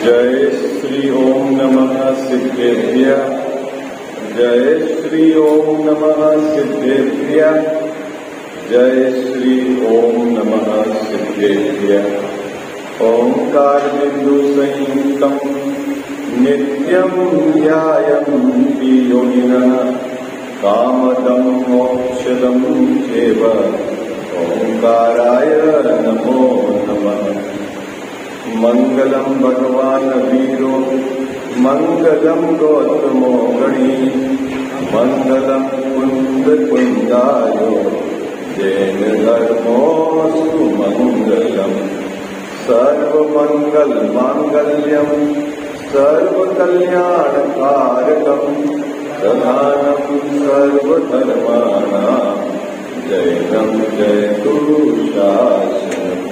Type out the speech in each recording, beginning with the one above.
जय श्री ओम नमः सिद्धेभ्य। जय श्री ओम नमः सिद्धेभ्य। जय श्री ओम नमः सिद्धेभ्य। ओंकार बिंदु संयुक्तम नित्यं ध्यायन्ति योगिनः कामदं मोक्षदं चैव। ओंकाराय नमो नमः। मंगलम भगवान वीरो मंगलम गौतमो गणी मंगलम कुंद कुंदायो जैन धर्मोस्तु मंगलम। सर्वमंगल मांगल्यम सर्वकल्याणकारकम प्रधानम सर्वधर्माणां जैनं जयतु शासनम्।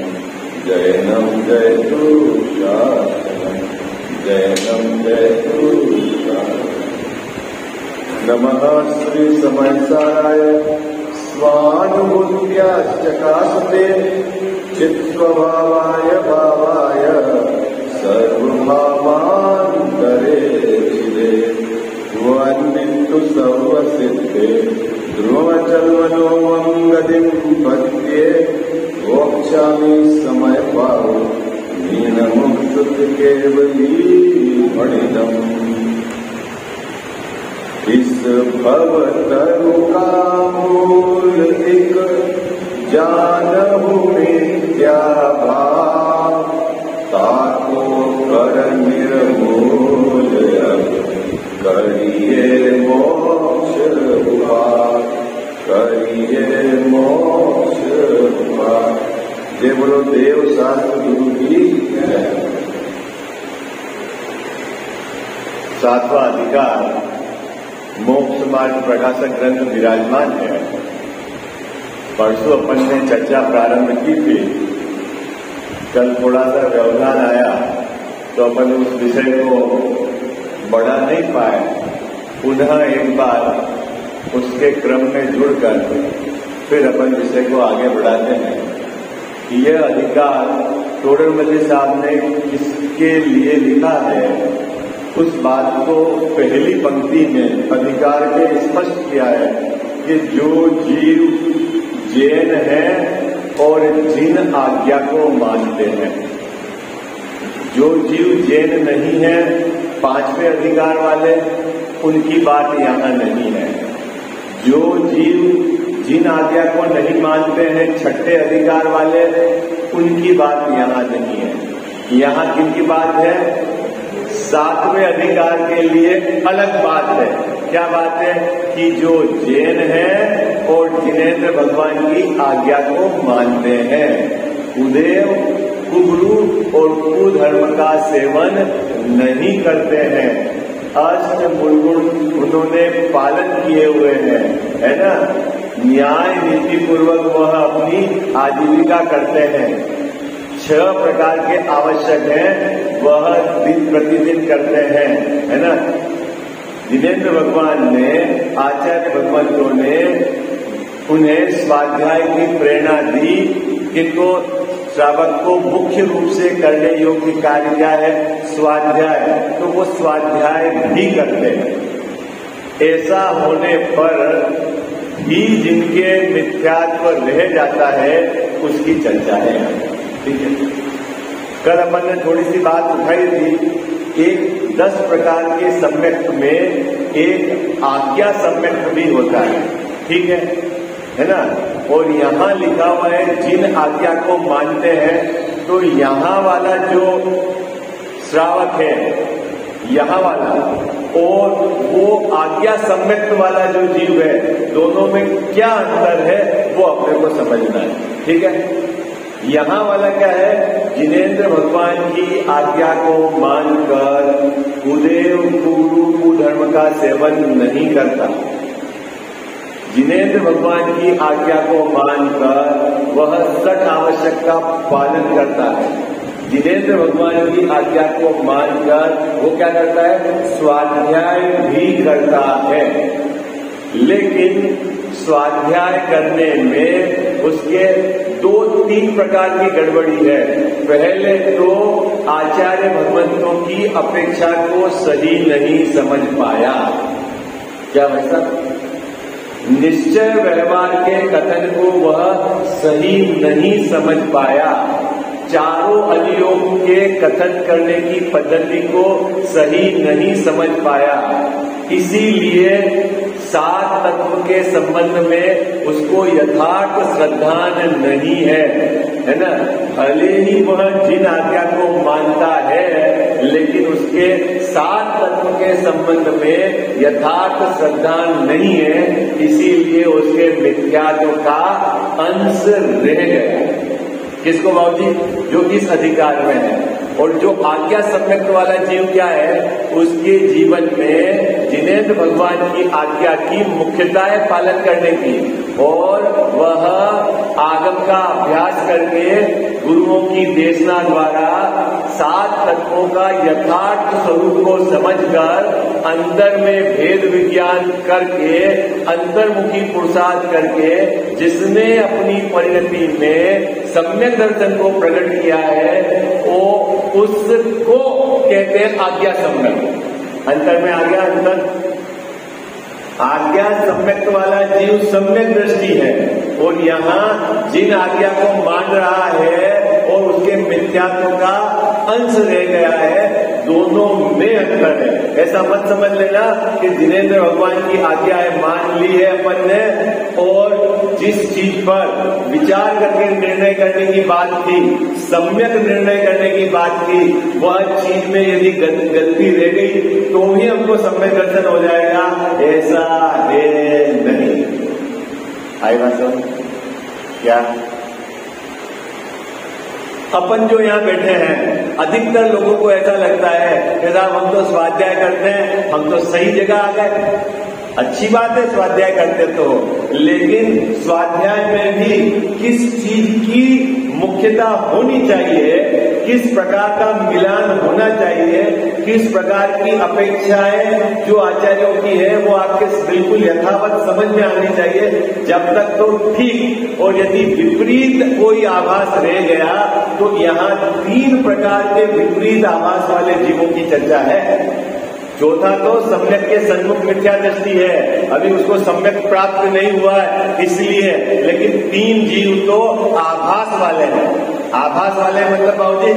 जैनं जयतु शासनम्। जैनं जयतु शासनम्। नमः श्री समयसाराय स्वानुभूत्याश्चकाशते चित्स्वभावाय भावाय सर्वभावान्तरे शिवे। वन्दितु सर्वसिद्धे ध्रुवचर्वणो गतिं पद्ये। वोक्षामि समय पावो मीनमुक्त केवली मणिदम्। इस भवतरु का मूल एक जानहु मिथ्या भाव। ताको कर निर्मूल करिए मोक्ष उपाय। करिए मोक्ष उपाय। जय बोलो देव शास्त्र गुरु की जय। सातवां अधिकार मोक्ष मार्ग प्रकाशक ग्रंथ विराजमान है। परसों अपन ने चर्चा प्रारंभ की थी। कल थोड़ा सा व्यवधान आया तो अपन उस विषय को बढ़ा नहीं पाए। पुनः एक बार उसके क्रम में जुड़कर फिर अपन विषय को आगे बढ़ाते हैं कि यह अधिकार तोड़रमल साहब ने किसके लिए लिखा है। उस बात को पहली पंक्ति में अधिकार के स्पष्ट किया है कि जो जीव जैन है और जिन आज्ञा को मानते हैं। जो जीव जैन नहीं है, पांचवें अधिकार वाले, उनकी बात यहाँ नहीं है। जो जीव जिन आज्ञा को नहीं मानते हैं, छठे अधिकार वाले, उनकी बात यहाँ नहीं है। यहाँ किनकी बात है? सातवें अधिकार के लिए अलग बात है। क्या बात है? कि जो जैन है और जिनेन्द्र भगवान की आज्ञा को मानते हैं, कुदेव कुगुरु और कुधर्म का सेवन नहीं करते हैं, अष्ट मूलगुण उन्होंने पालन किए हुए हैं, है ना। न्याय नीति पूर्वक वह अपनी आजीविका करते हैं। 6 प्रकार के आवश्यक हैं, वह दिन प्रतिदिन करते हैं, है ना। जिनेन्द्र भगवान ने, आचार्य भगवंतों ने उन्हें स्वाध्याय की प्रेरणा दी। किनको? श्रावक को मुख्य रूप से करने योग्य कार्य क्या है? स्वाध्याय। तो वो स्वाध्याय भी करते हैं। ऐसा होने पर भी जिनके मिथ्यात्व रह जाता है उसकी चर्चा है। ठीक है। कल अपन ने थोड़ी सी बात उठाई थी। एक 10 प्रकार के सम्यक में एक आज्ञा सम्यक भी होता है। ठीक है ना। और यहाँ लिखा हुआ है जिन आज्ञा को मानते हैं। तो यहाँ वाला जो श्रावक है, यहाँ वाला, और वो आज्ञा सम्यक्त वाला जो जीव है, दोनों में क्या अंतर है वो अपने को समझना है। ठीक है। यहाँ वाला क्या है? जिनेन्द्र भगवान की आज्ञा को मानकर कुदेव कुगुरु कुधर्म का सेवन नहीं करता। जिनेन्द्र भगवान की आज्ञा को मानकर वह 6 आवश्यक का पालन करता है। जिनेन्द्र भगवान की आज्ञा को मानकर वो क्या करता है? स्वाध्याय भी करता है। लेकिन स्वाध्याय करने में उसके 2-3 प्रकार की गड़बड़ी है। पहले तो आचार्य भगवंतों की अपेक्षा को सही नहीं समझ पाया। क्या वैसा निश्चय व्यवहार के कथन को वह सही नहीं समझ पाया, चारों अधियोग के कथन करने की पद्धति को सही नहीं समझ पाया, इसीलिए 7 तत्व के संबंध में उसको यथार्थ श्रद्धान नहीं है ना। भले ही वह जिन आज्ञा को मानता है, लेकिन उसके 7 तत्व के संबंध में यथार्थ श्रद्धान नहीं है, इसीलिए उसके मिथ्यात्व का अंश रह गया। किसको बाबूजी? जो इस अधिकार में है। और जो आज्ञा सम्यक्त वाला जीव क्या है, उसके जीवन में जिनेंद्र भगवान की आज्ञा की मुख्यता है पालन करने की, और वह आगम का अभ्यास करके गुरुओं की देशना द्वारा 7 तत्वों का यथार्थ स्वरूप को समझकर अंदर में भेद विज्ञान करके अंतर्मुखी पुरुषार्थ करके जिसने अपनी परिणति में सम्यक दर्शन को प्रकट किया है, वो उसको कहते हैं आज्ञा सम्यक। अंतर में आ गया। अंतर आज्ञा सम्यक्त वाला जीव सम्यक दृष्टि है, और यहाँ जिन आज्ञा को मान रहा है और उसके मिथ्यात्व का अंश रह गया है, दोनों में अंतर है। ऐसा मत समझ लेना कि जिनेंद्र भगवान की आज्ञा है मान ली है अपन ने, और जिस चीज पर विचार करके निर्णय करने की बात थी, सम्यक निर्णय करने की बात थी, वह चीज में यदि गलती रह गई तो भी हमको सम्यक दर्शन हो जाएगा, ऐसा है नहीं। आई बात समझ? क्या अपन जो यहाँ बैठे हैं, अधिकतर लोगों को ऐसा लगता है कि साहब हम तो स्वाध्याय करते हैं, हम तो सही जगह आ गए। अच्छी बात है स्वाध्याय करते तो, लेकिन स्वाध्याय में भी किस चीज की मुख्यता होनी चाहिए, किस प्रकार का मिलान होना चाहिए, किस प्रकार की अपेक्षाएं जो आचार्यों की है वो आपके बिल्कुल यथावत समझ में आनी चाहिए, जब तक तो ठीक। और यदि विपरीत कोई आभास रह गया तो यहाँ 3 प्रकार के विपरीत आभास वाले जीवों की चर्चा है। चौथा तो सम्यक के सन्मुख मिथ्या दृष्टि है, अभी उसको सम्यक प्राप्त नहीं हुआ है इसलिए, लेकिन 3 जीव तो आभास वाले हैं। आभास वाले मतलब बाबूजी,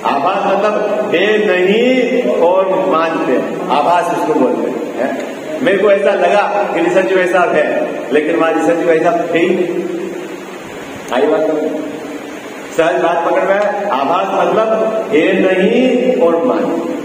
आभास मतलब है नहीं और मानते, आभास उसको बोलते हैं। मेरे को ऐसा लगा कि रिसर्च वैसा है, लेकिन वहां रिसर्च वैसा है ही नहीं। आई बात सहज बात पकड़ में है। आभास मतलब है नहीं और मानते।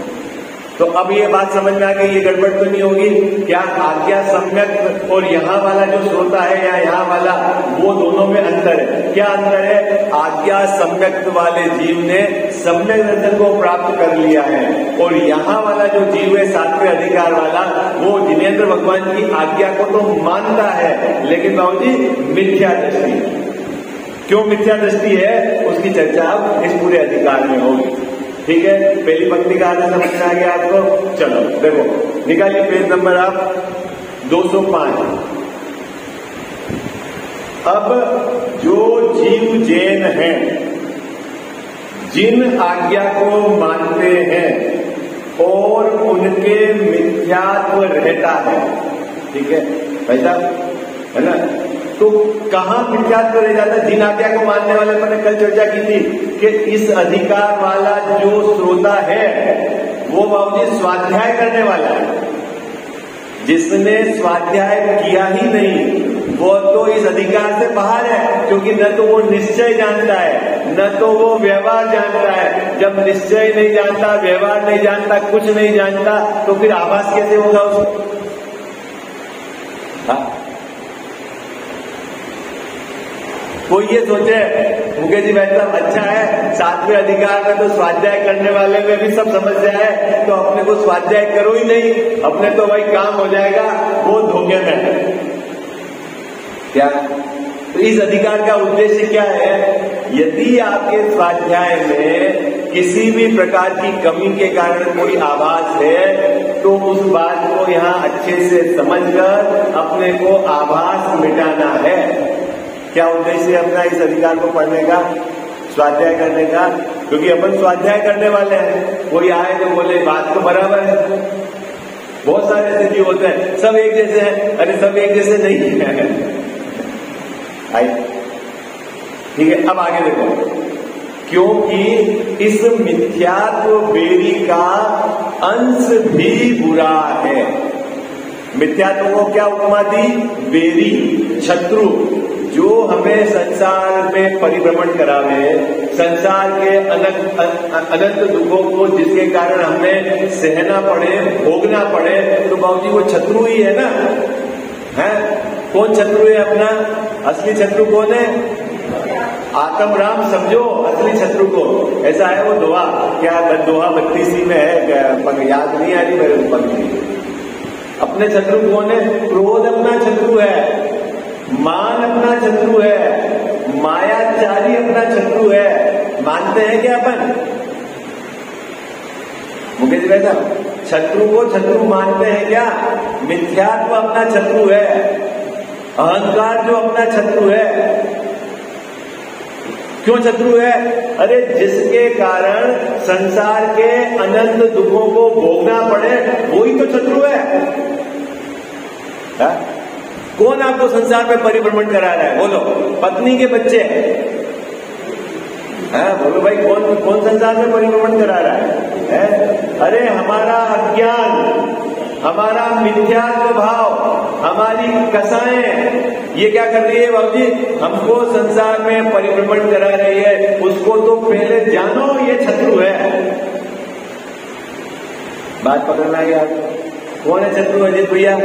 तो अब ये बात समझ में आ गई, ये गड़बड़ तो नहीं होगी। क्या आज्ञा सम्यक और यहाँ वाला जो श्रोता है या यहाँ वाला, वो दोनों में अंतर है? क्या अंतर है? आज्ञा सम्यक वाले जीव ने सम्यक दर्शन को प्राप्त कर लिया है, और यहाँ वाला जो जीव है 7वें अधिकार वाला, वो जिनेंद्र भगवान की आज्ञा को तो मानता है, लेकिन बाबूजी मिथ्या दृष्टि। क्यों मिथ्या दृष्टि है उसकी चर्चा अब इस पूरे अधिकार में होगी। ठीक है, पहली पंक्ति का आधा समझ में आ गया आपको? चलो देखो, निकालिए पेज नंबर आप 205। अब जो जीव जैन हैं, जिन आज्ञा को मानते हैं और उनके मिथ्यात्व रहता है, ठीक है भाई है ना, तो कहां मिथ्यात्व रह जाता है? जिन आज्ञा को मानने वाले पर कल चर्चा की थी कि इस अधिकार वाला जो श्रोता है वो बाबूजी स्वाध्याय करने वाला है। जिसने स्वाध्याय किया ही नहीं वो तो इस अधिकार से बाहर है, क्योंकि न तो वो निश्चय जानता है न तो वो व्यवहार जानता है। जब निश्चय नहीं जानता, व्यवहार नहीं जानता, कुछ नहीं जानता, तो फिर आभास कैसे होगा उसको? कोई ये सोचे मुकेश जी भाई साहब अच्छा है 7वें अधिकार में तो स्वाध्याय करने वाले में भी सब समस्या है, तो अपने को स्वाध्याय करो ही नहीं, अपने तो भाई काम हो जाएगा, वो धोखे में है। क्या तो इस अधिकार का उद्देश्य क्या है? यदि आपके स्वाध्याय में किसी भी प्रकार की कमी के कारण कोई आभास है तो उस बात को यहाँ अच्छे से समझकर अपने को आभास मिटाना है। क्या उद्देश्य है अपना इस अधिकार को पढ़ने का, स्वाध्याय करने का? क्योंकि अपन स्वाध्याय करने वाले हैं। कोई आए तो बोले बात तो बराबर है। बहुत सारे ऐसे जीव होते हैं सब एक जैसे हैं, अरे सब एक जैसे नहीं है। ठीक है, अब आगे देखो। क्योंकि इस मिथ्यात्व बेरी का अंश भी बुरा है। मिथ्यात्व को क्या उपमा दी? बेरी, शत्रु, जो हमें संसार में परिभ्रमण करावे, संसार के अनंत दुखों को जिसके कारण हमें सहना पड़े, भोगना पड़े, तो बाबूजी वो शत्रु ही है ना। है कौन शत्रु है अपना? असली शत्रु कौन है? आत्म राम समझो असली शत्रु को। ऐसा है वो दोहा, क्या दोहा 32 में है, याद नहीं आ रही मेरे पंक्ति। अपने शत्रु कौन है? क्रोध अपना शत्रु है, मान अपना शत्रु है, मायाचारी अपना शत्रु है। मानते हैं क्या अपन? मुकेश भाई साहब, शत्रु को शत्रु मानते हैं क्या? मिथ्यात्व अपना शत्रु है, अहंकार जो अपना शत्रु है। क्यों शत्रु है? अरे जिसके कारण संसार के अनंत दुखों को भोगना पड़े, वही तो शत्रु है। हा? कौन आपको संसार में परिभ्रमण करा रहा है? बोलो। पत्नी के बच्चे? बोलो भाई, कौन संसार में परिभ्रमण करा रहा है? अरे हमारा अज्ञान, हमारा मिथ्यात्व भाव, हमारी कसाएं, ये क्या कर रही है बाबूजी? हमको संसार में परिभ्रमण करा रही है। उसको तो पहले जानो ये शत्रु है। बात पकड़ना है यार। कौन है शत्रु? अजीत भैया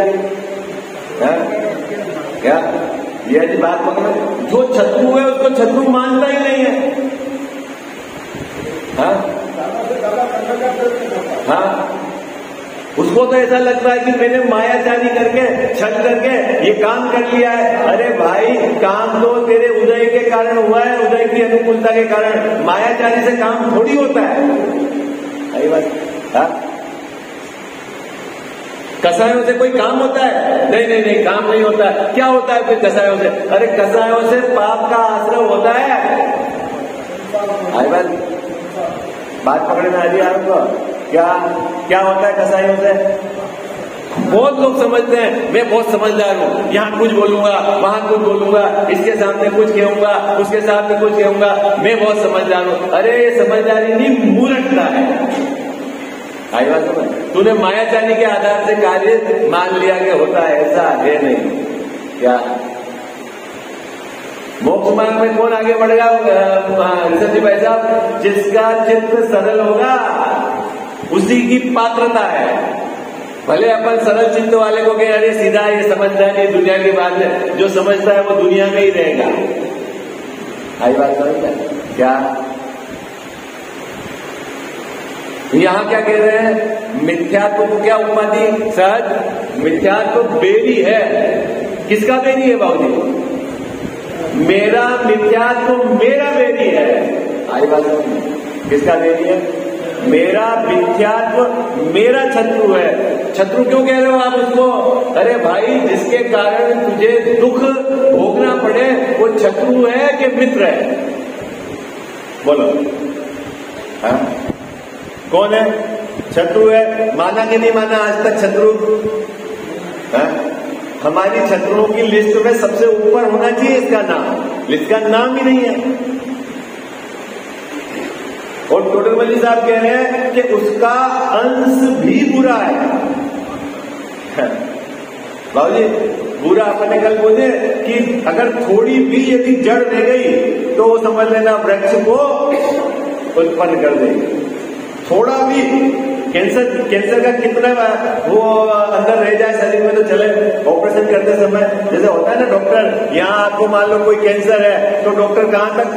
क्या ये जी बात पकड़ना? जो शत्रु है उसको शत्रु मानता ही नहीं है। हाँ, उसको तो ऐसा लगता है कि मैंने मायाचारी करके, छल करके ये काम कर लिया है। अरे भाई, काम तो तेरे उदय के कारण हुआ है, उदय की अनुकूलता के कारण। मायाचारी से काम थोड़ी होता है। सही बात। कसायों से कोई काम होता है? नहीं, काम नहीं होता है। क्या होता है फिर कसायों से? अरे कसायों से पाप का आश्रय होता है। बात पकड़ना है आपको। क्या होता है कसायों से? बहुत लोग समझते हैं मैं बहुत समझदार हूँ, यहाँ कुछ बोलूंगा, वहां कुछ बोलूंगा, इसके सामने कुछ कहूंगा, उसके सामने कुछ कहूंगा, मैं बहुत समझदार हूँ। अरे ये समझदारी नहीं, मूर्खता है। आई बात समझ? तूने मायाचारी के आधार से कार्य मान लिया कि होता है, ऐसा है नहीं। क्या मोक्ष मार्ग में कौन आगे बढ़ेगा? ऋषभ भाई साहब, जिसका चित्त सरल होगा उसी की पात्रता है। भले अपन सरल चित्त वाले को कहें अरे सीधा ये समझता नहीं, दुनिया की बात है, जो समझता है वो दुनिया में ही रहेगा। आई बात समझता है क्या? यहां क्या कह रहे हैं? मिथ्यात्व को क्या उपमा दी? सहज मिथ्यात्व बेरी है। किसका बेरी है बाबूजी? मेरा मिथ्यात्व मेरा बेरी है। आई बात समझ? किसका बेरी है? मेरा मिथ्यात्व मेरा शत्रु है। शत्रु क्यों कह रहे हो आप उसको? अरे भाई, जिसके कारण तुझे दुख भोगना पड़े वो शत्रु है कि मित्र है? बोलो। हाँ? कौन है? शत्रु है। माना कि नहीं माना आज तक शत्रु? हमारी शत्रुओं की लिस्ट में सबसे ऊपर होना चाहिए इसका नाम। लिस्ट का नाम ही नहीं है। और टोटलमली साहब कह रहे हैं कि उसका अंश भी बुरा है। बाबूजी, बुरा अपने कल बोले कि अगर थोड़ी भी यदि जड़ रह गई तो वो समझ लेना वृक्ष को उत्पन्न कर देगी। थोड़ा भी कैंसर का कितना वो अंदर रह जाए शरीर में तो चले। ऑपरेशन करते समय जैसे होता है ना, डॉक्टर यहाँ आपको मान लो कोई कैंसर है तो डॉक्टर कहाँ तक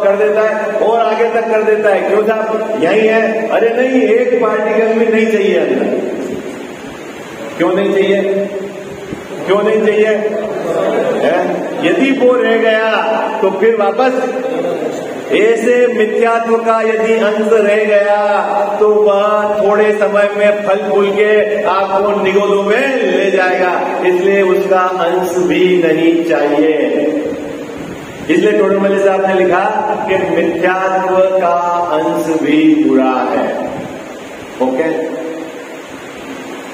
कर देता है और आगे तक कर देता है। क्यों साहब यही है? अरे नहीं, एक पार्टिकल भी नहीं चाहिए अंदर। क्यों नहीं चाहिए? क्यों नहीं चाहिए? यदि वो रह गया तो फिर वापस ऐसे मिथ्यात्व का यदि अंश रह गया तो वह थोड़े समय में फल फूल के आपको निगोदों में ले जाएगा, इसलिए उसका अंश भी नहीं चाहिए। इसलिए टोडरमल साहब ने लिखा कि मिथ्यात्व का अंश भी बुरा है। ओके,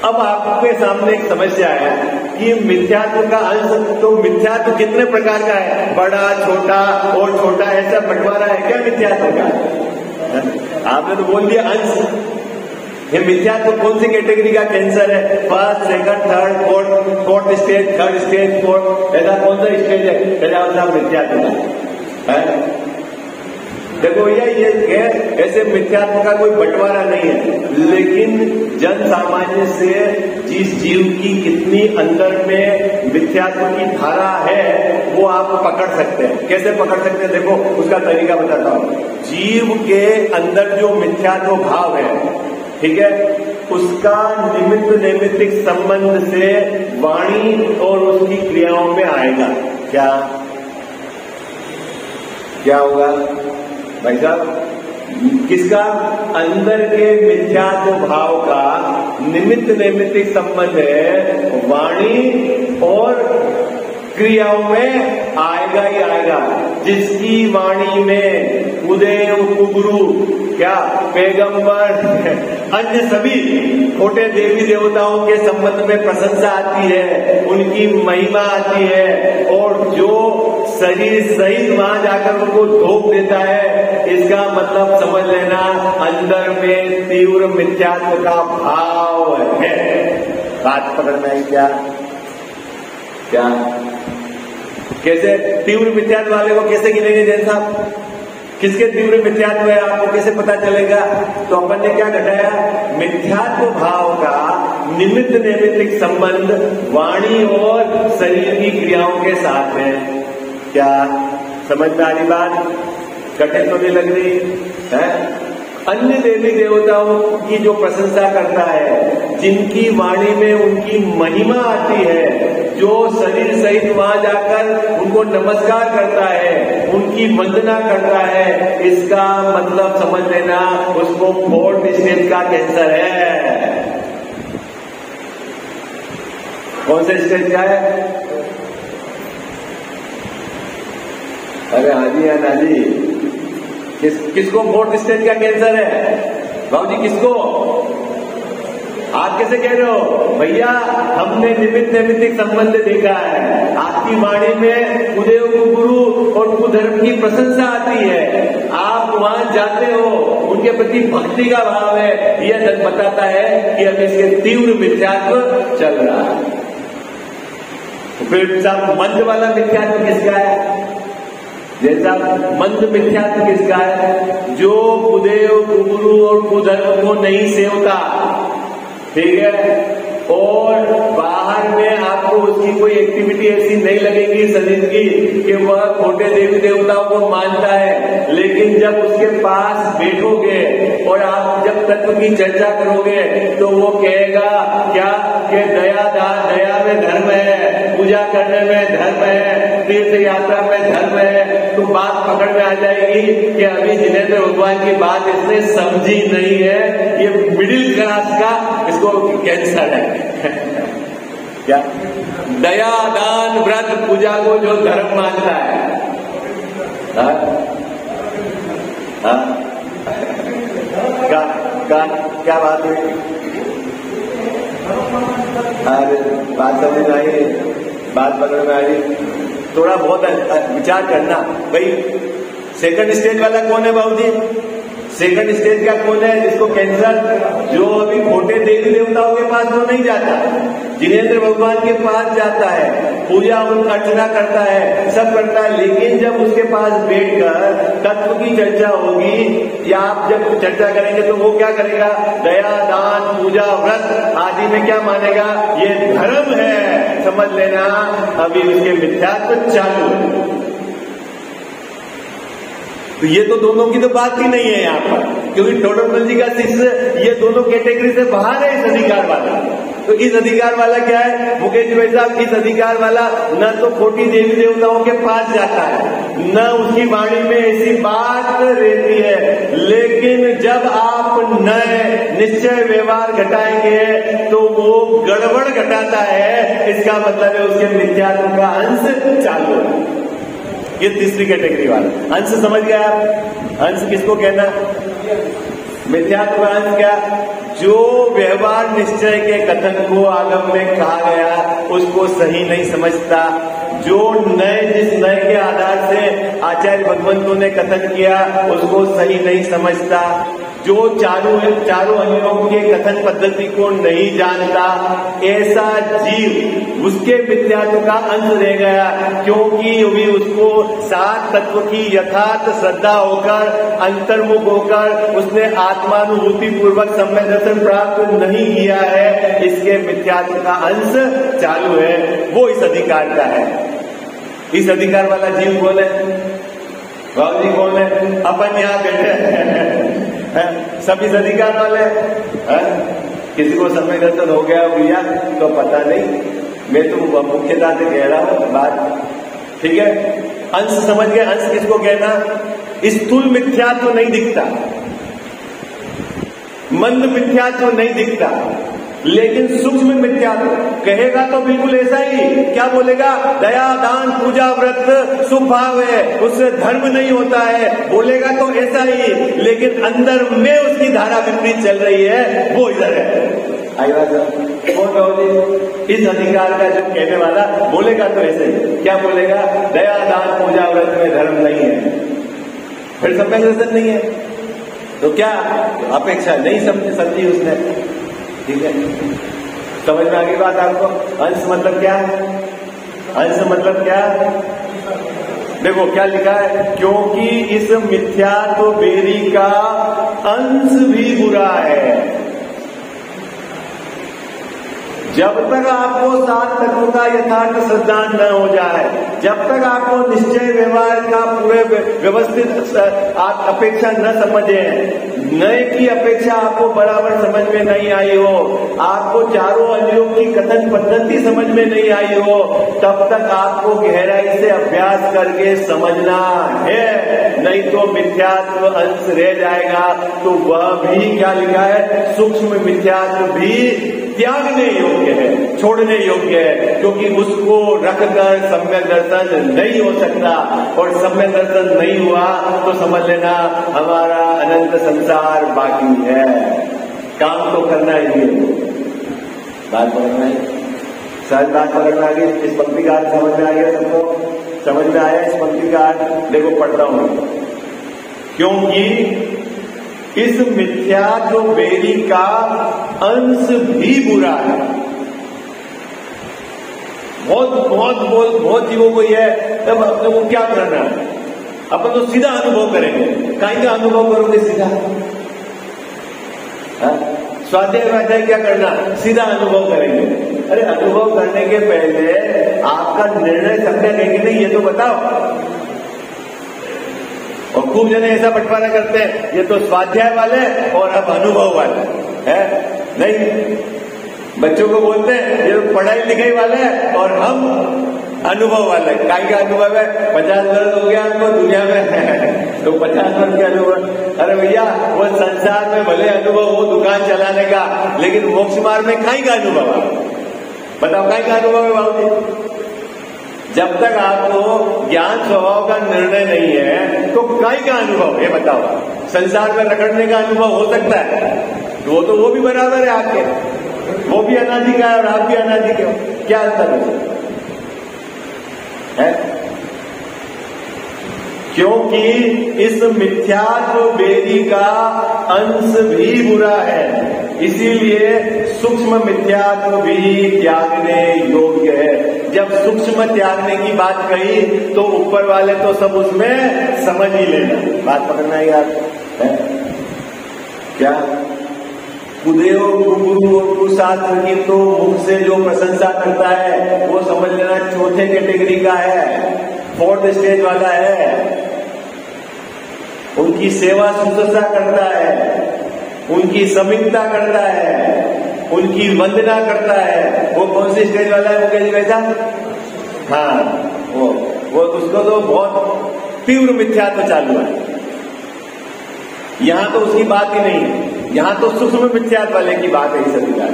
अब आपके सामने एक समस्या है कि मिथ्यात्व का अंश, तो मिथ्यात्व कितने प्रकार का है? बड़ा, छोटा और छोटा, ऐसा बंटवारा है क्या मिथ्यात्व का? आपने तो बोल दिया अंश। ये मिथ्यात्व कौन सी कैटेगरी का कैंसर है? First, second, third, fourth stage, third stage, fourth, ऐसा कौन सा स्टेज है मिथ्यात्व का? देखो ये ऐसे मिथ्यात्व का कोई बंटवारा नहीं है, लेकिन जन सामान्य से जिस जीव की कितनी अंदर में मिथ्यात्व की धारा है वो आप पकड़ सकते हैं। कैसे पकड़ सकते हैं? देखो उसका तरीका बताता हूं। जीव के अंदर जो मिथ्यात्व भाव है, ठीक है, उसका निमित्त नैमित्तिक संबंध से वाणी और उसकी क्रियाओं में आएगा। क्या होगा भाई साहब? किसका? अंदर के मिथ्यात्व भाव का निमित्त नैमित्तिक संबंध है, वाणी और क्रियाओं में आएगा ही आएगा। जिसकी वाणी में उदय, कुगुरु, क्या पैगंबर, अन्य सभी छोटे देवी देवताओं के संबंध में प्रशंसा आती है, उनकी महिमा आती है, और जो शरीर सहित वहां जाकर उनको धोख देता है, इसका मतलब समझ लेना अंदर में तीव्र मिथ्यात्व का भाव है। बात पकड़ में आई क्या? कैसे तीव्र मिथ्यात्व वाले को कैसे गिनेंगे जैन साहब? किसके तीव्र मिथ्यात्व है आपको कैसे पता चलेगा? तो अपन ने क्या घटाया? मिथ्यात्व भाव का निमित्त नैमित्तिक संबंध वाणी और शरीर की क्रियाओं के साथ है। क्या समझ में आ रही बात? कठिन तो नहीं लग रही है? अन्य देवी देवताओं की जो प्रशंसा करता है, जिनकी वाणी में उनकी महिमा आती है, जो शरीर सहित वहां जाकर उनको नमस्कार करता है, उनकी वंदना करता है, इसका मतलब समझ लेना उसको फोर्थ स्टेज का कैंसर है। कौन सा स्टेज का है? अरे हाजी या नाजी, किसको फोर्थ स्टेज का कैंसर है? बाबूजी किसको? आप कैसे कह रहे हो? भैया हमने निमित्त नैमित्तिक संबंध देखा है। आपकी वाणी में उदय, गुरु और कुधर्म की प्रशंसा आती है, आप वहां जाते हो, उनके प्रति भक्ति का भाव है, यह बताता है कि अब इसके तीव्र मिथ्यात्व चल रहा है। फिर साहब मंद वाला मिथ्यात्व किसका है? जैसा मंद मिथ्यात्व किसका है? जो कुदेव, कुगुरु और कुधर्म को नहीं सेवता, ठीक है, और बाहर में आपको उसकी कोई एक्टिविटी ऐसी नहीं लगेगी शरीर की कि वह छोटे देवी देवताओं को मानता है, लेकिन जब उसके पास बैठोगे और आप जब तत्व की चर्चा करोगे तो वो कहेगा क्या कि दया में धर्म है, पूजा करने में धर्म है, तीर्थ यात्रा में धर्म है। तो बात पकड़ में आ जाएगी कि अभी जिनेंद्र भगवान की बात इसने समझी नहीं है, ये मिडिल क्लास का इसको कैंसर है। क्या? दया, दान, व्रत, पूजा को जो धर्म मानता है। क्या बात है? अरे बात समझ में आई, बात पकड़ में आई। थोड़ा बहुत विचार करना भाई। सेकंड स्टेज वाला कौन है बाबूजी? सेकंड स्टेज का कौन है जिसको कैंसर? जो अभी छोटे देवी देवताओं के पास तो नहीं जाता, जिनेंद्र भगवान के पास जाता है, पूजा उनका अर्चना करता है, सब करता है, लेकिन जब उसके पास बैठकर तत्व की चर्चा होगी या आप जब चर्चा करेंगे तो वो क्या करेगा? दया, दान, पूजा, व्रत आदि में क्या मानेगा? ये धर्म है। समझ लेना अभी उसके मिथ्यात्व चालू है। तो ये तो दोनों की तो बात ही नहीं है यहाँ पर, क्योंकि टोडरमल जी का शिष्य ये दोनों कैटेगरी से बाहर है इस अधिकार वाला। तो इस अधिकार वाला क्या है मुकेश भाई साहब? इस अधिकार वाला न तो खोटी देवी देवताओं के पास जाता है, न उसकी वाणी में ऐसी बात रहती है, लेकिन जब आप नए निश्चय व्यवहार घटाएंगे तो वो गड़बड़ घटाता है। इसका मतलब है उसके मिथ्यात्व का अंश चालू है। ये तीसरी कैटेगरी वाला अंश समझ गया आप? अंश किसको कहना? मिथ्यात्व का अंश क्या? जो व्यवहार निश्चय के कथन को आगम में कहा गया उसको सही नहीं समझता, जो जिस नए के आधार से आचार्य भगवंतों ने कथन किया उसको सही नहीं समझता, जो चारों अनुयोग के कथन पद्धति को नहीं जानता, ऐसा जीव उसके विद्यार्थी का अंश रह गया, क्योंकि भी उसको सात तत्व की यथार्थ श्रद्धा होकर अंतर्मुख होकर उसने आत्मानुभूति पूर्वक सम्यक दर्शन प्राप्त नहीं किया है। इसके विद्यार्थी का अंश चालू है, वो इस अधिकार का है। इस अधिकार वाला जीव कौन है? बाबू जी कौन है? अपन यहाँ बैठे हैं, सब इस अधिकार वाले हैं। किसी को समय दर्शन हो गया भैया तो पता नहीं, मैं तो मुख्यता से कह रहा हूं बात, ठीक है? अंश समझ गए? अंश किसको कहना? स्थूल मिथ्यात्व नहीं दिखता, मंद मिथ्यात्व नहीं दिखता, लेकिन सूक्ष्म मिथ्यात्व कहेगा तो बिल्कुल ऐसा ही। क्या बोलेगा? दया दान पूजा व्रत शुभ भाव है, उससे धर्म नहीं होता है, बोलेगा तो ऐसा ही, लेकिन अंदर में उसकी धारा विपरीत चल रही है, वो इधर है। आई बात? कौन कहोगे? इस अधिकार का जो कहने वाला बोलेगा तो ऐसे ही। क्या बोलेगा? दया दान पूजा व्रत में धर्म नहीं है, फिर सम्यक दर्शन नहीं है, तो क्या अपेक्षा नहीं समझी उसने, ठीक है? समझ में आ गई बात आपको? अंश मतलब क्या है? अंश मतलब क्या है? देखो क्या लिखा है, क्योंकि इस मिथ्यात्व बेरी का अंश भी बुरा है। जब तक आपको सात तत्व का यथार्थ श्रद्धा न हो जाए, जब तक आपको निश्चय व्यवहार का पूरे व्यवस्थित आप अपेक्षा न समझे, नए की अपेक्षा आपको बराबर समझ में नहीं आई हो, आपको चारों अनुयोग की कथन पद्धति समझ में नहीं आई हो, तब तक आपको गहराई से अभ्यास करके समझना है, नहीं तो मिथ्यात्व अंश रह जाएगा। तो वह भी क्या लिखा है? सूक्ष्म मिथ्यात्व भी त्यागने योग्य है, छोड़ने योग्य है, क्योंकि उसको रखकर सम्यक दर्शन नहीं हो सकता, और सम्यक दर्शन नहीं हुआ तो समझ लेना हमारा अनंत संसार बाकी है। काम तो करना ही है, बात पकड़ना है, सहज बात पकड़ना आ गई। इस पंक्ति का अर्थ समझ में आ गया सबको? समझ में आया इस पंक्ति का अर्थ? देखो पढ़ रहा हूं, क्योंकि इस मिथ्यात्व बेरी का अंश भी बुरा है। बहुत जीवों को यह है, तब अपने को क्या करना है? अपन तो सीधा अनुभव करेंगे। कहीं का अनुभव करोगे सीधा? स्वाध्याय क्या करना? सीधा अनुभव करेंगे। अरे अनुभव करने के पहले आपका निर्णय सम्यक है कि नहीं, ये तो बताओ। और खूब जने ऐसा बंटवारा करते हैं, ये तो स्वाध्याय वाले और अब अनुभव वाले है। नहीं, बच्चों को बोलते हैं ये तो पढ़ाई लिखाई वाले हैं और हम अनुभव वाले। काय का अनुभव है? 50 वर्ष हो गया हमको दुनिया में तो 50 वर्ष के अनुभव। अरे भैया वो संसार में भले अनुभव हो दुकान चलाने का, लेकिन मोक्ष मार्ग में काय का अनुभव है? बताओ काय का अनुभव है बाबू? जब तक आपको ज्ञान स्वभाव का निर्णय नहीं है तो काय का अनुभव? ये बताओ। संसार में रगड़ने का अनुभव हो सकता है? तो वो भी बराबर है आपके, वो भी अनादि का है और आप भी अनादि के हो। क्या अंतर है? क्योंकि इस मिथ्यात्व बेरी का अंश भी बुरा है, इसीलिए सूक्ष्म मिथ्यात्व भी त्यागने योग्य है। जब सूक्ष्म त्यागने की बात कही तो ऊपर वाले तो सब उसमें समझ ही लेना। बात पकड़ना ही आप है क्या? कुदेव गुरु और कुशास्त्र की तो मुख से जो प्रशंसा करता है वो समझ लेना चौथे कैटेगरी का है, 4th स्टेज वाला है। उनकी सेवा शुश्रूषा करता है, उनकी समीक्षा करता है, उनकी वंदना करता है। वो कौन सी स्टेज वाला है मुकेश भाई साहब? हाँ, वो उसको तो बहुत तीव्र मिथ्यात्व चालू है। यहां तो उसकी बात ही नहीं है, यहां तो सूक्ष्म मिथ्यात्व वाले की बात है। सभी बात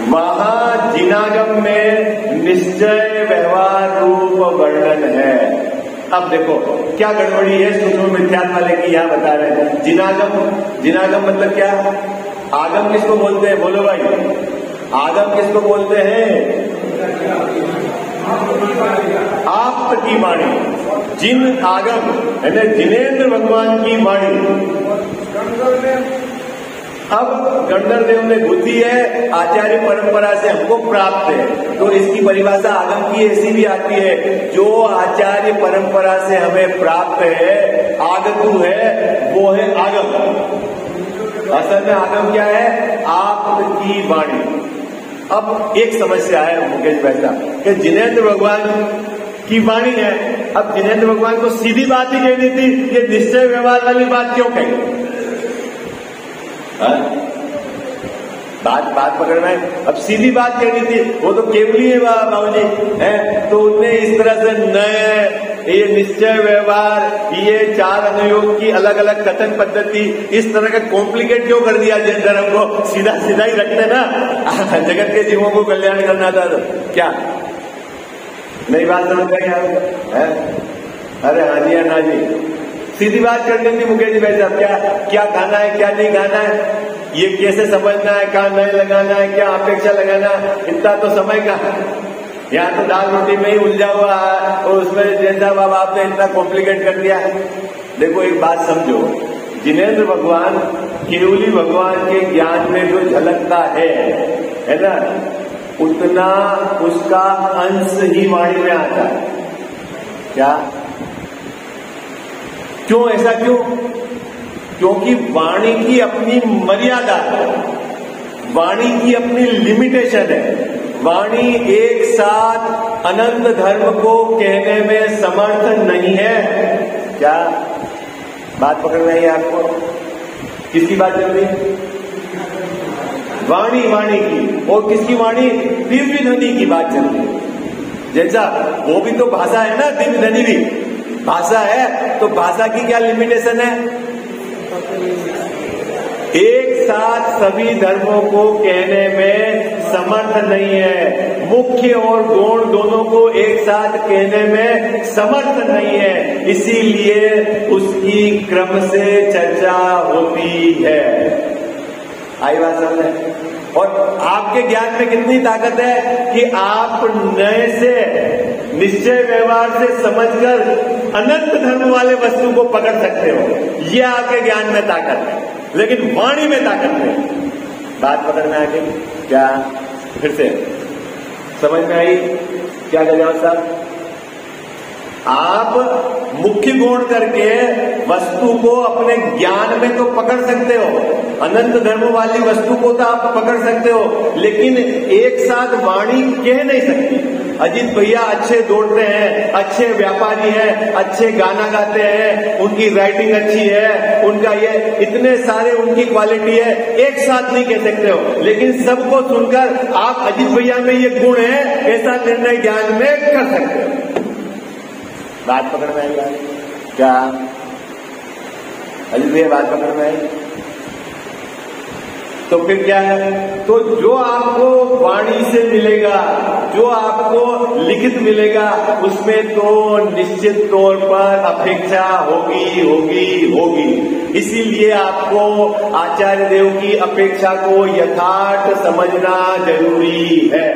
वहां जिनागम में निश्चय व्यवहार रूप वर्णन है। अब देखो क्या गड़बड़ी है सूक्ष्म मिथ्यात्व वाले की, यहां बता रहे हैं। जिनागम मतलब क्या? आगम किसको बोलते हैं? बोलो भाई, आगम किसको बोलते हैं? आप्त की वाणी, जिन आगम यानी जिनेन्द्र भगवान की वाणी। अब गणधर देव ने बुद्धि है, आचार्य परंपरा से हमको प्राप्त है, तो इसकी परिभाषा आगम की ऐसी भी आती है, जो आचार्य परंपरा से हमें प्राप्त है, आगतु है, वो है आगम। असल में आगम क्या है? आपकी वाणी। अब एक समस्या है मुकेश भाई साहब कि जिनेन्द्र भगवान की वाणी है। अब जिनेन्द्र भगवान को सीधी बात ही कहनी थी, ये निश्चय व्यवहार वाली बात क्यों कही? बात पकड़ में, अब सीधी बात कहनी थी, वो तो केवली है बाबूजी है, तो उनने इस तरह से नए ये निश्चय व्यवहार, ये चार अनुयोग की अलग अलग कथन पद्धति, इस तरह का कॉम्प्लिकेट क्यों कर दिया? जैन धर्म को सीधा सीधा ही रखते ना, जगत के जीवों को कल्याण करना था। तो क्या नई बात समझ गए आप? अरे हाँ जी, ना जी, सीधी बात करनी थी मुकेश भाई साहब। क्या खाना है, क्या नहीं खाना है, ये कैसे समझना है, कहाँ नए लगाना है, क्या अपेक्षा लगाना, इतना तो समय का। यहाँ तो दाल रोटी में ही उलझा हुआ है, और उसमें जैसा बाबा आपने इतना कॉम्प्लिकेट कर दिया। देखो एक बात समझो, जिनेन्द्र भगवान केवली भगवान के ज्ञान में जो झलकता है ना, उतना उसका अंश ही वाणी में आता है। क्या? क्यों? ऐसा क्यों? क्योंकि वाणी की अपनी मर्यादा है, वाणी की अपनी लिमिटेशन है। वाणी एक साथ अनंत धर्म को कहने में समर्थ नहीं है। क्या बात पकड़ रही है आपको? किसकी बात चल रही है? वाणी की। और किसकी वाणी? दिव्य ध्वनि की बात चल रही है। जैसा वो भी तो भाषा है ना, दिव्य ध्वनि भी भाषा है, तो भाषा की क्या लिमिटेशन है? एक साथ सभी धर्मों को कहने में समर्थ नहीं है, मुख्य और गौण दोनों को एक साथ कहने में समर्थ नहीं है, इसीलिए उसकी क्रम से चर्चा होती है। आई बात समझ? और आपके ज्ञान में कितनी ताकत है कि आप नए से निश्चय व्यवहार से समझकर अनंत धर्म वाले वस्तु को पकड़ सकते हो, ये आपके ज्ञान में ताकत है, लेकिन वाणी में ताकत नहीं। बात पकड़ना है क्या? फिर से समझ में आई? क्या कह साहब? आप मुख्य गुण करके वस्तु को अपने ज्ञान में तो पकड़ सकते हो, अनंत धर्म वाली वस्तु को तो आप पकड़ सकते हो, लेकिन एक साथ वाणी कह नहीं सकती। अजीत भैया अच्छे दौड़ते हैं, अच्छे व्यापारी हैं, अच्छे गाना गाते हैं, उनकी राइटिंग अच्छी है, उनका ये इतने सारे उनकी क्वालिटी है, एक साथ नहीं कह सकते हो, लेकिन सबको सुनकर आप अजीत भैया में ये गुण है, ऐसा निर्णय ज्ञान में कर सकते हो। बात पकड़ में आएगा क्या? अजीत भैया बात पकड़ में आई? तो फिर क्या है? तो जो आपको वाणी से मिलेगा, जो आपको लिखित मिलेगा, उसमें तो निश्चित तौर पर अपेक्षा होगी। इसीलिए आपको आचार्य देव की अपेक्षा को यथार्थ समझना जरूरी है।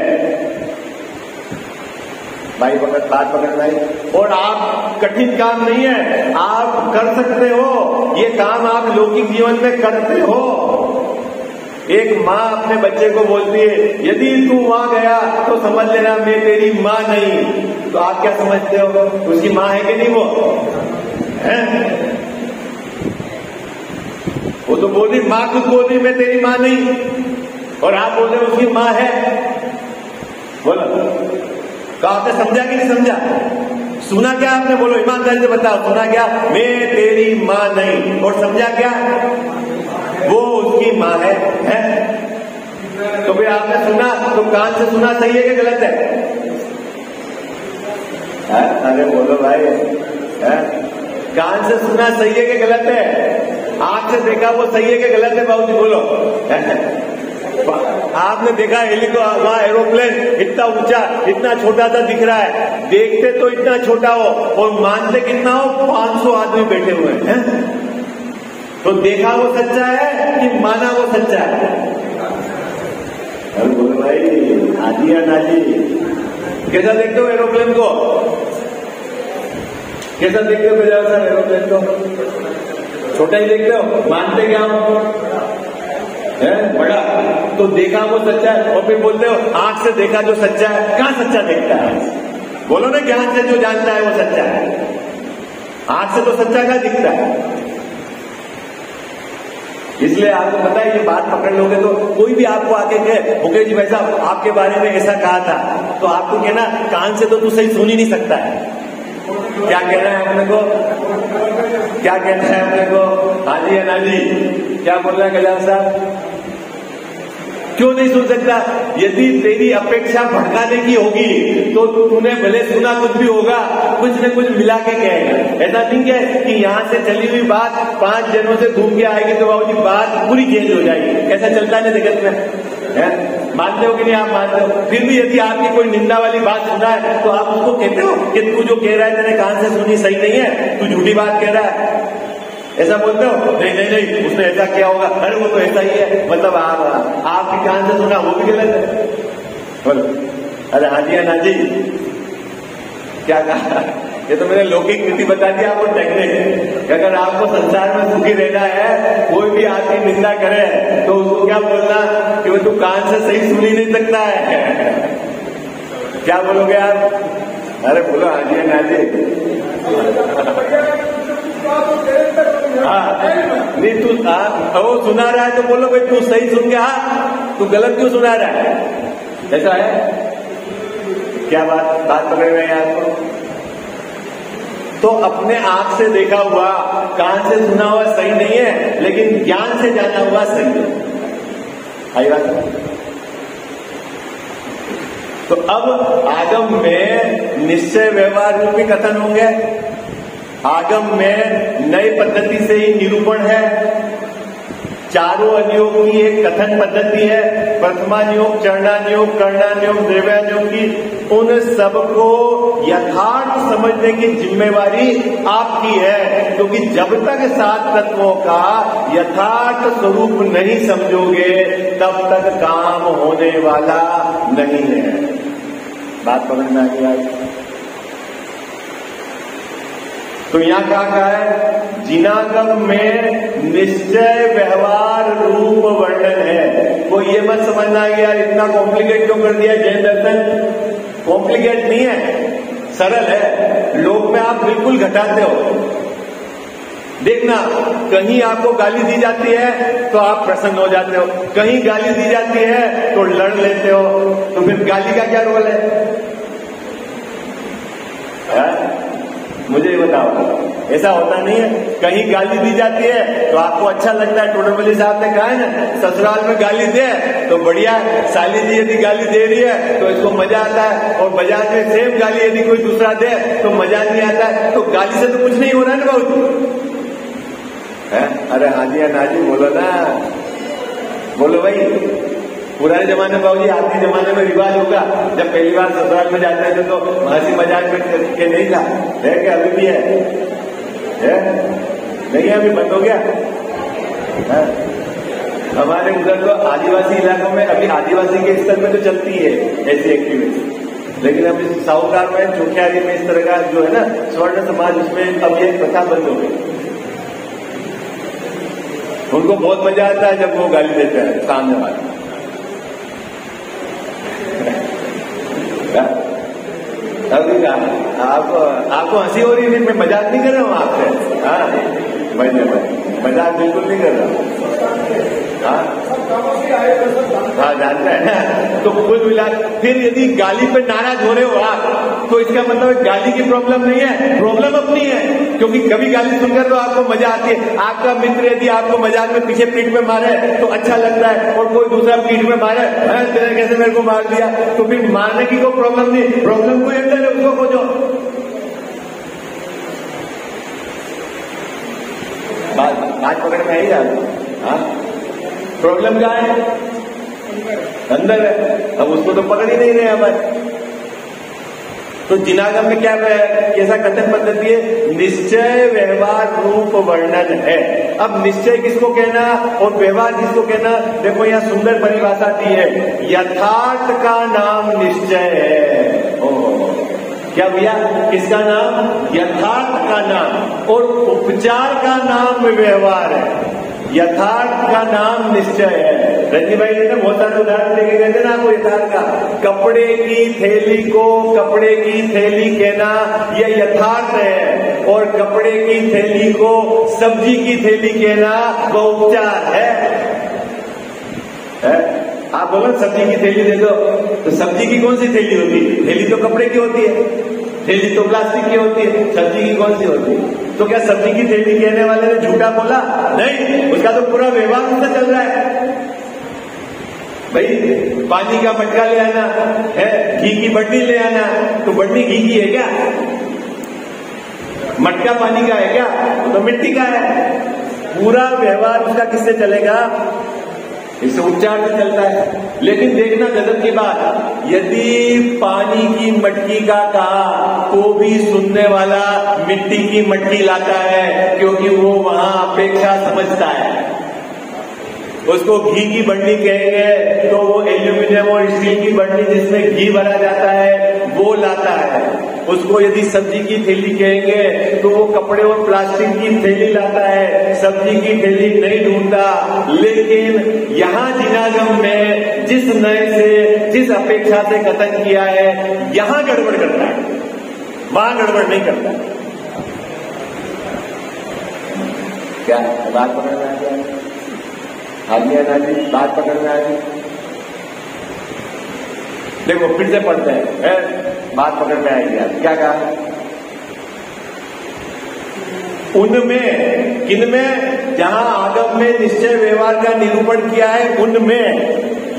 भाई बात पकड़ना है। और आप कठिन काम नहीं है, आप कर सकते हो, ये काम आप लौकिक जीवन में करते हो। एक माँ अपने बच्चे को बोलती है, यदि तू वहां गया तो समझ लेना मैं तेरी माँ नहीं। तो आप क्या समझते हो? उसकी माँ है कि नहीं? वो तो बोल रही, माँ खुद बोल रही मैं तेरी माँ नहीं, और आप बोल रहे उसकी माँ है। बोलो, कहा आपने समझा कि नहीं समझा? सुना क्या आपने? बोलो ईमानदारी से बताओ, सुना क्या? मैं तेरी माँ नहीं। और समझा क्या? वो उसकी ही माँ है? तो फिर आपने सुना तो कान से सुना सही है कि गलत है? अरे बोलो भाई, कान से सुना सही है कि गलत है? आंख से देखा वो सही है कि गलत है? बाबूजी बोलो। आपने देखा वहां एरोप्लेन इतना ऊंचा इतना छोटा सा दिख रहा है, देखते तो इतना छोटा हो और मानते कितना हो, 500 आदमी बैठे हुए हैं। तो देखा वो सच्चा है कि माना वो सच्चा है? अरे बोलो भाई, आजी या नाजी, कैसा देखते हो एरोप्लेन को? कैसा देखते हो बेजा सर एरोप्लेन को? छोटा ही देखते हो, मानते क्या हो? बड़ा तो देखा वो सच्चा है, और फिर बोलते हो आंख से देखा जो सच्चा है। कहां सच्चा देखता है? बोलो ना, ज्ञान से जो जानता है वो सच्चा है, आंख से तो सच्चा क्या दिखता है? इसलिए आपको पता है, ये बात पकड़ लोगे तो कोई भी आपको आके कहे मुकेश जी भाई साहब आपके बारे में ऐसा कहा था, तो आपको कहना कान से तो तू सही सुन ही नहीं सकता है। क्या कहना है अपने को? क्या कहना है अपने को? हाजी है ना जी, क्या बोल रहे हैं कल्याण साहब? क्यों नहीं सुन सकता? यदि तेरी अपेक्षा भड़काने की होगी तो तूने भले सुना कुछ भी होगा, कुछ न कुछ मिला के कहेगा। ऐसा नहीं है कि यहाँ से चली हुई बात 5 जनों से घूम के आएगी तो बाबूजी बात पूरी चेंज हो जाएगी। ऐसा चलता है ना जगत में, मानते हो कि नहीं? आप मानते हो? फिर भी यदि आपकी कोई निंदा वाली बात सुना है तो आप उसको कहते हो कि तू जो कह रहा है तेरे कान से सुनी सही नहीं है, तू झूठी बात कह रहा है, ऐसा बोलते हो? नहीं नहीं नहीं, उसने ऐसा किया होगा, अरे वो तो ऐसा ही है, मतलब आपके कान से सुना वो भी गलत है। बोलो, अरे हाजी या नाजी, क्या कहा? ये तो मैंने लौकिक नीति बता दी आपको, टेक्निक। अगर आपको संसार में सुखी रहना है, कोई भी आपकी निंदा करे तो उसको क्या बोलना कि वो तू कान से सही सुन ही नहीं सकता है। क्या बोलोगे आप? अरे बोलो हाजी या नाजी। नहीं तू वो सुना रहा है तो बोलो भाई तू सही सुन के, तू गलत क्यों सुना रहा है? ऐसा है क्या? बात पकड़ रहे हैं आपको? तो अपने आंख से देखा हुआ, कान से सुना हुआ सही नहीं है, लेकिन ज्ञान से जाना हुआ सही है। आई बात? तो अब आगम में निश्चय व्यवहार रूपी कथन होंगे। आगम में नई पद्धति से ही निरूपण है। चारों अनियोग की एक कथन पद्धति है, प्रथमानियोग, चरणानियोग, कर्णानियोग, द्रव्यानियोग की। उन सबको यथार्थ समझने की जिम्मेवारी आपकी है, क्योंकि जब तक 7 तत्वों का यथार्थ स्वरूप नहीं समझोगे तब तक काम होने वाला नहीं है। बात समझ में आ गई? तो यहां कहा है जिनागम में निश्चय व्यवहार रूप वर्णन है। कोई ये मत समझना कि यार इतना कॉम्प्लिकेट क्यों कर दिया जैन दर्शन। कॉम्प्लिकेट नहीं है, सरल है। लोक में आप बिल्कुल घटाते हो। देखना, कहीं आपको गाली दी जाती है तो आप प्रसन्न हो जाते हो, कहीं गाली दी जाती है तो लड़ लेते हो। तो फिर गाली का क्या रोल है? मुझे ये बताओ, ऐसा होता नहीं है? कहीं गाली दी जाती है तो आपको अच्छा लगता है। टोडरमल्ली साहब ने कहा है ना, ससुराल में गाली दे तो बढ़िया, साली जी यदि गाली दे रही है तो इसको मजा आता है, और बाजार में सेम गाली यदि कोई दूसरा दे तो मजा नहीं आता है। तो गाली से तो कुछ नहीं हो रहा है ना बहुत। अरे हाजी या नाजी बोलो ना, बोलो भाई। पुराने जमाने में बाबूजी, आज के जमाने में रिवाज होगा, जब पहली बार ससुराल में जाते थे तो हंसी मजाक में के नहीं था, है क्या? अभी भी है? नहीं है? अभी बंद हो गया? हमारे उधर तो आदिवासी इलाकों में अभी आदिवासी के स्तर में तो चलती है ऐसी एक्टिविटी, लेकिन अभी साहूकार में, चोखियारी में इस तरह का जो है ना स्वर्ण समाज, उसमें अब ये प्रथा बंद हो गई। उनको बहुत मजा आता है जब वो गाली देते हैं सामने वाले। अभी आपको हंसी हो रही है, मैं मजाक नहीं कर रहा हूँ आपसे। हाँ भाई। मजाक बिल्कुल नहीं कर रहा। हाँ जानता है ना। तो कुल मिला फिर यदि गाली पे नाराज हो रहे हो आप, तो इसका मतलब गाली की प्रॉब्लम नहीं है, प्रॉब्लम अपनी है। क्योंकि कभी गाली सुनकर तो आपको मजा आती है। आपका मित्र यदि आपको मजाक में पीछे पीठ में मारे तो अच्छा लगता है, और कोई दूसरा पीठ में मारे तेरे कैसे मेरे को मार दिया, तो फिर मारने की कोई प्रॉब्लम नहीं, प्रॉब्लम कोई अंदर है, उसको खोजो। बात पकड़ में आई जाती। हाँ प्रॉब्लम क्या है? अंदर है। अब उसको तो पकड़ ही नहीं रहे हमारे। तो जिनागम में क्या कैसा कथन पद्धति है? निश्चय व्यवहार रूप वर्णन है। अब निश्चय किसको कहना और व्यवहार किसको कहना? देखो यहाँ सुंदर परिभाषा दी है, यथार्थ का नाम निश्चय है। क्या भैया? किसका नाम? यथार्थ का नाम, और उपचार का नाम व्यवहार है। यथार्थ का नाम निश्चय है। रंजी भाई ने बहुत सारे उदाहरण देके गए थे ना आपको यथार्थ का। कपड़े की थैली को कपड़े की थैली कहना यह यथार्थ है, और कपड़े की थैली को सब्जी की थैली कहना वह उपचार है? आप बोलो सब्जी की थैली दे दो, तो सब्जी की कौन सी थैली होती है? थैली तो कपड़े की होती है, थैली तो प्लास्टिक की होती है, सब्जी की कौन सी होती है? तो क्या सब्जी की थैली कहने वाले ने झूठा बोला? नहीं, उसका तो पूरा व्यवहार उससे चल रहा है। भाई पानी का मटका ले आना है, घी की बटनी ले आना, तो बटनी घी की है क्या? मटका पानी का है क्या? तो मिट्टी का है। पूरा व्यवहार उसका किससे चलेगा? इससे उपचार से चलता है। लेकिन देखना गजब की बात, यदि पानी की मटकी का कहा तो भी सुनने वाला मिट्टी की मटकी लाता है, क्योंकि वो वहां अपेक्षा समझता है। उसको घी की बंडी कहेंगे तो वो एल्यूमिनियम और स्टील की बंडी जिसमें घी भरा जाता है वो लाता है। उसको यदि सब्जी की थैली कहेंगे तो वो कपड़े और प्लास्टिक की थैली लाता है, सब्जी की थैली नहीं ढूंढता। लेकिन यहाँ जिनागम में जिस नए से जिस अपेक्षा से कथन किया है यहाँ गड़बड़ करता है, वहां गड़बड़ नहीं करता। क्या बात पकड़ में आ गया? आगे बात पकड़ में आ गई। देखो फिर से पढ़ते हैं, बात पकड़ में आएगी। आप क्या कहा? उनमें, किनमें? जहां आगम में निश्चय व्यवहार का निरूपण किया है उनमें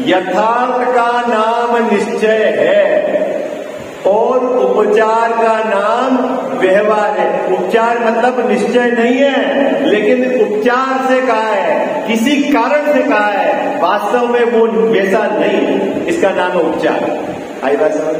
यथार्थ का नाम निश्चय है और उपचार का नाम व्यवहार है। उपचार मतलब निश्चय नहीं है, लेकिन उपचार से कहा है, किसी कारण से कहा है, वास्तव में वो वैसा नहीं, इसका नाम है उपचार। आई बात समझ?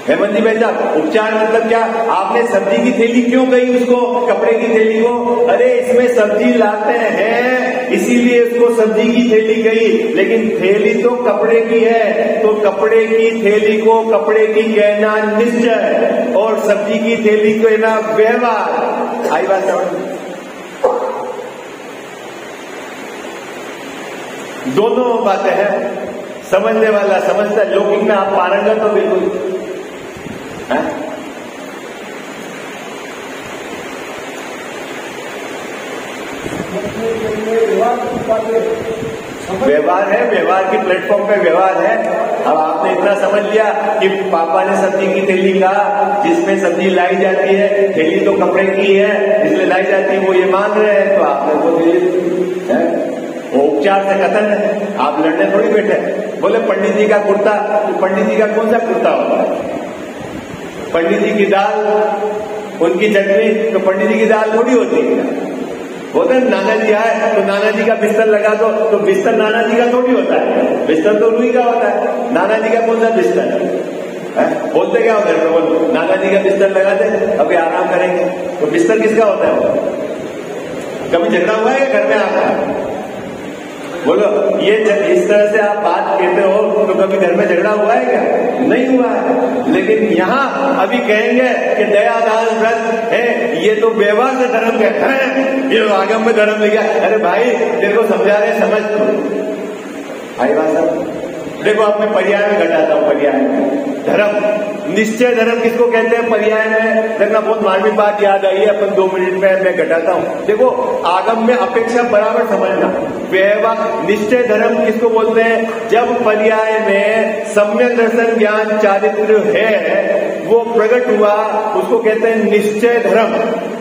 हेमंत जी भाई साहब, उपचार मतलब क्या? आपने सब्जी की थैली क्यों कही उसको, कपड़े की थैली को? अरे इसमें सब्जी लाते हैं इसीलिए उसको सब्जी की थैली कही, लेकिन थैली तो कपड़े की है, तो कपड़े की थैली को कपड़े की कहना निश्चय और सब्जी की थैली को कहना व्यवहार। आई बात समझ? दोनों बातें हैं, समझने वाला समझता है। लौकिक में आप पारंगत हो बिल्कुल। व्यवहार है, व्यवहार की प्लेटफॉर्म पे व्यवहार है। अब आपने इतना समझ लिया कि पापा ने सब्जी की थैली कहा जिसमें सब्जी लाई जाती है, थैली तो कपड़े की है इसलिए लाई जाती है, वो ये मान रहे हैं, तो आपने वो दिए। वो उपचार से कथन है, आप लड़ने थोड़ी बैठे। बोले पंडित जी का कुर्ता, तो पंडित जी का कौन सा कुर्ता होता है? पंडित जी की दाल, उनकी चटनी, तो पंडित जी की दाल थोड़ी होती है। बोलते नाना जी आए तो नाना जी का बिस्तर लगा दो, तो बिस्तर नाना जी का थोड़ी होता है, बिस्तर तो रूही का होता है। नाना जी का कौन सा बिस्तर है? बोलते क्या होता है? बोलो नाना जी का बिस्तर लगा दे, अभी आराम करेंगे, तो बिस्तर किसका होता है? कभी झगड़ा हुआ है घर में आपका? बोलो ये इस तरह से आप बात कहते हो तो कभी घर में झगड़ा हुआ है क्या? नहीं हुआ है। लेकिन यहाँ अभी कहेंगे कि दया दान व्रत है, ये तो व्यवहार से धर्म कहते हैं, ये आगम में धर्म ले गया। अरे भाई तेरे को समझा रहे, समझ तो आई बात। देखो अब मैं पर्याय में घटाता हूँ। पर्याय में धर्म। निश्चय धर्म किसको कहते हैं पर्याय में? देखना, बहुत मार्मिक बात याद आई है, अपन 2 मिनट में मैं घटाता हूं। देखो, आगम में अपेक्षा बराबर समझना। व्यवहार निश्चय धर्म किसको बोलते हैं? जब पर्याय में सम्यक दर्शन ज्ञान चारित्र है, वो प्रकट हुआ, उसको कहते हैं निश्चय धर्म।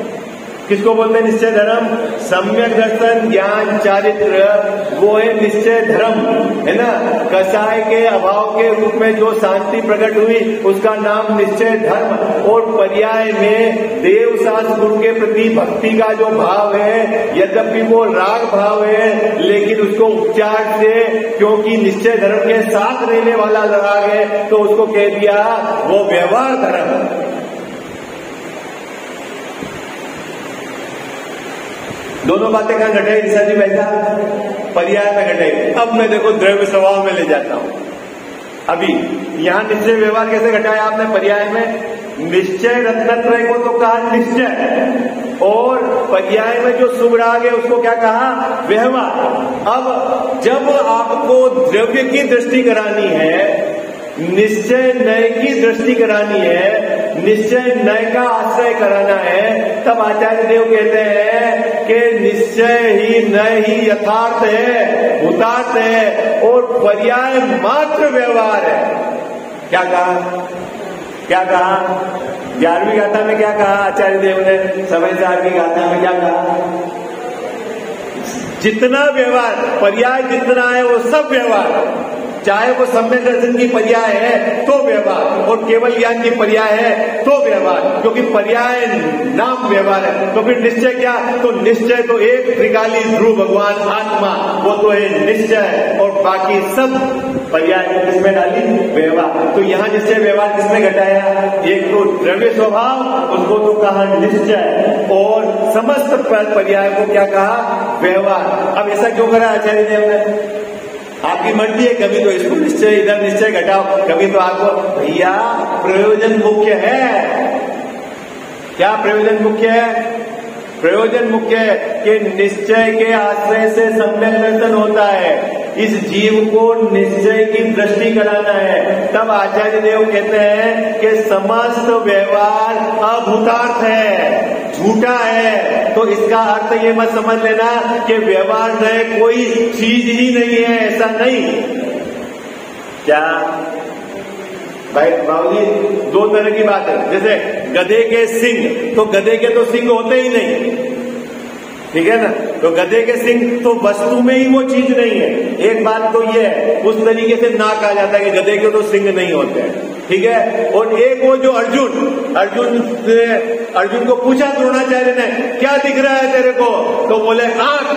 किसको बोलते हैं निश्चय धर्म? सम्यक दर्शन ज्ञान चारित्र, वो है निश्चय धर्म, है ना। कसाय के अभाव के रूप में जो शांति प्रकट हुई, उसका नाम निश्चय धर्म। और पर्याय में देव शास्त्र गुरु के प्रति भक्ति का जो भाव है, यद्यपि वो राग भाव है, लेकिन उसको उपचार से, क्योंकि निश्चय धर्म के साथ रहने वाला राग है, तो उसको कह दिया वो व्यवहार धर्म। दोनों बातें कहां घटे जी भैया? पर्याय में घटे। अब मैं देखो द्रव्य स्वभाव में ले जाता हूं। अभी यहां निश्चय व्यवहार कैसे घटाया आपने पर्याय में? निश्चय रत्नत्रय को तो कहा निश्चय, और पर्याय में जो शुभ राग है उसको क्या कहा? व्यवहार। अब जब आपको द्रव्य की दृष्टि करानी है, निश्चय नय की दृष्टि करानी है, निश्चय नय का आश्रय कराना है, तब आचार्य देव कहते हैं कि निश्चय ही नय ही यथार्थ है, भूतार्थ है, और पर्याय मात्र व्यवहार है। क्या कहा? क्या कहा? 11वीं गाथा में क्या कहा आचार्य देव ने? समय सार की गाथा में क्या कहा? जितना व्यवहार, पर्याय जितना है वो सब व्यवहार, चाहे वो सम्यक दर्शन की पर्याय है तो व्यवहार, और केवल ज्ञान की पर्याय है तो व्यवहार, क्योंकि पर्याय नाम व्यवहार है। तो फिर निश्चय क्या? तो निश्चय तो एक त्रिकाली ध्रुव भगवान आत्मा, वो तो है निश्चय, और बाकी सब पर्याय किसमें डाली? व्यवहार। तो यहाँ निश्चय व्यवहार किसने घटाया? एक तो द्रव्य स्वभाव, उसको तो कहा निश्चय, और समस्त पर्याय को क्या कहा? व्यवहार। अब ऐसा क्यों करा आचार्य देव ने? आपकी मर्जी है, कभी तो इसको निश्चय इधर निश्चय घटाओ, कभी तो आपको भैया प्रयोजन मुख्य है। क्या प्रयोजन मुख्य है? प्रयोजन मुख्य है कि निश्चय के आश्रय से सम्यक दर्शन होता है। इस जीव को निश्चय की दृष्टि कराना है। तब आचार्य देव कहते हैं कि समस्त व्यवहार अभूतार्थ है, झूठा है। तो इसका अर्थ ये मत समझ लेना कि व्यवहार में कोई चीज ही नहीं है, ऐसा नहीं। क्या भाई बाबूजी, 2 तरह की बात है। जैसे गधे के सिंग, तो गधे के तो सिंग होते ही नहीं, ठीक है ना। तो गधे के सिंग तो वस्तु में ही वो चीज नहीं है। एक बात तो ये है, उस तरीके से ना कहा जाता है कि गधे के तो सिंग नहीं होते हैं, ठीक है। और एक वो जो अर्जुन को पूछा द्रोणाचार्य ने, क्या दिख रहा है तेरे को? तो बोले आंख।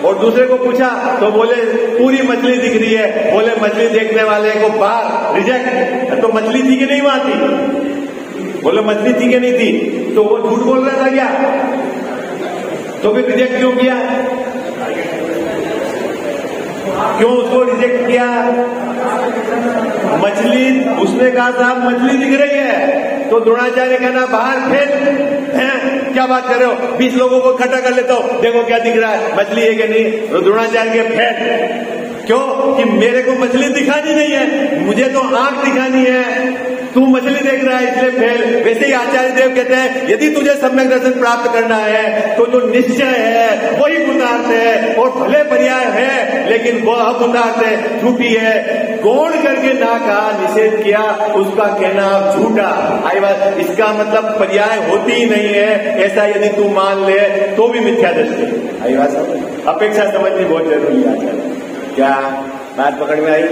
और दूसरे को पूछा तो बोले पूरी मछली दिख रही है। बोले मछली देखने वाले को बाहर रिजेक्ट। तो मछली थी कि नहीं वहां थी? बोले मछली थी कि नहीं थी? तो वो झूठ बोल रहा था क्या? तो फिर रिजेक्ट क्यों किया? क्यों उसको रिजेक्ट किया? मछली, उसने कहा साहब मछली दिख रही है, तो द्रोणाचार्य कहना बाहर फेंक हैं, क्या बात कर रहे हो? 20 लोगों को इकट्ठा कर लेता हूं, देखो क्या दिख रहा है, मछली है कि नहीं? तो द्रोणाचार्य के फेंक। क्यों? कि मेरे को मछली दिखानी नहीं है, मुझे तो आंख दिखानी है, तू मछली देख रहा है इसलिए फेल। वैसे ही आचार्य देव कहते हैं यदि तुझे सम्यक दर्शन प्राप्त करना है तो जो निश्चय है वही भूतार्थ है, और भले पर्याय है लेकिन वह अभूतार्थ है, झूठी है। गौण करके ना कहा, निषेध किया, उसका कहना झूठा। आई बात, इसका मतलब पर्याय होती ही नहीं है, ऐसा यदि तू मान ले तो भी मिथ्या दृष्टि। आई बात, अपेक्षा समझनी बहुत जरूरी है। क्या बात पकड़ में आई?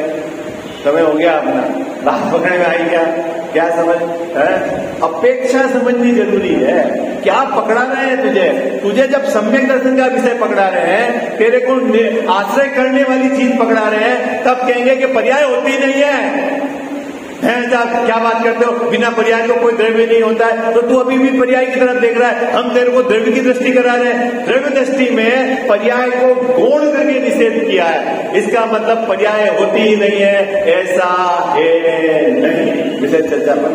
समय हो गया अपना, बात पकड़ने में आई क्या? क्या समझ है? अपेक्षा समझनी जरूरी है। क्या पकड़ा रहे हैं तुझे जब सम्यक दर्शन का विषय पकड़ा रहे हैं, तेरे को आश्रय करने वाली चीज पकड़ा रहे हैं, तब कहेंगे कि पर्याय होती नहीं है। साहब क्या बात करते हो, बिना पर्याय तो कोई द्रव्य नहीं होता है। तो तू अभी भी पर्याय की तरफ देख रहा है, हम तेरे को द्रव्य की दृष्टि करा रहे हैं। द्रव्य दृष्टि में पर्याय को गौण करके निषेध किया है, इसका मतलब पर्याय होती ही नहीं है, ऐसा है नहीं। विषय चर्चा पर